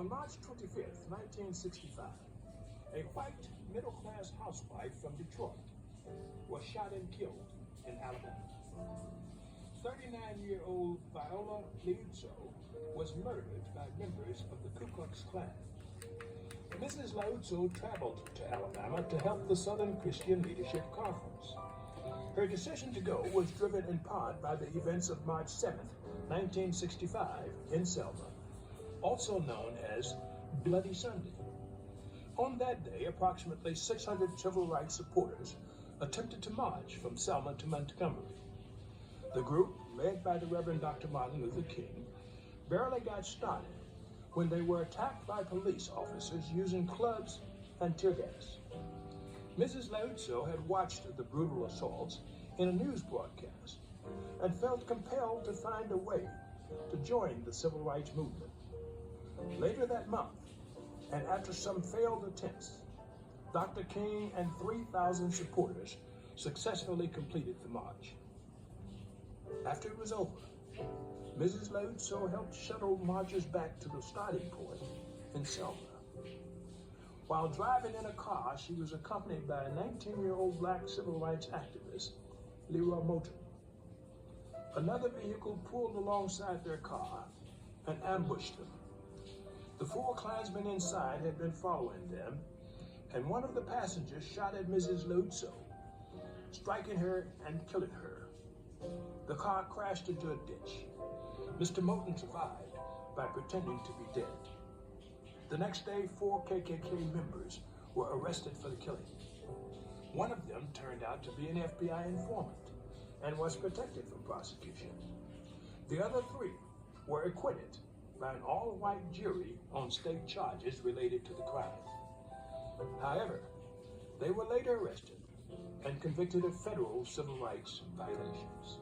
On March 25th, 1965, a white middle-class housewife from Detroit was shot and killed in Alabama. 39-year-old Viola Luizzo was murdered by members of the Ku Klux Klan. Mrs. Luizzo traveled to Alabama to help the Southern Christian Leadership Conference. Her decision to go was driven in part by the events of March 7, 1965, in Selma, also known as Bloody Sunday. On that day, approximately 600 civil rights supporters attempted to march from Selma to Montgomery. The group, led by the Reverend Dr. Martin Luther King, barely got started when they were attacked by police officers using clubs and tear gas. Mrs. Luizzo had watched the brutal assaults in a news broadcast and felt compelled to find a way to join the civil rights movement. Later that month, and after some failed attempts, Dr. King and 3,000 supporters successfully completed the march. After it was over, Mrs. Luizzo helped shuttle marchers back to the starting point in Selma. While driving in a car, she was accompanied by a 19-year-old black civil rights activist, Leroy Moulton. Another vehicle pulled alongside their car and ambushed them. The 4 Klansmen inside had been following them, and one of the passengers shot at Mrs. Luizzo, striking her and killing her. The car crashed into a ditch. Mr. Moulton survived by pretending to be dead. The next day, 4 KKK members were arrested for the killing. One of them turned out to be an FBI informant and was protected from prosecution. The other 3 were acquitted by an all-white jury on state charges related to the crime. However, they were later arrested and convicted of federal civil rights violations.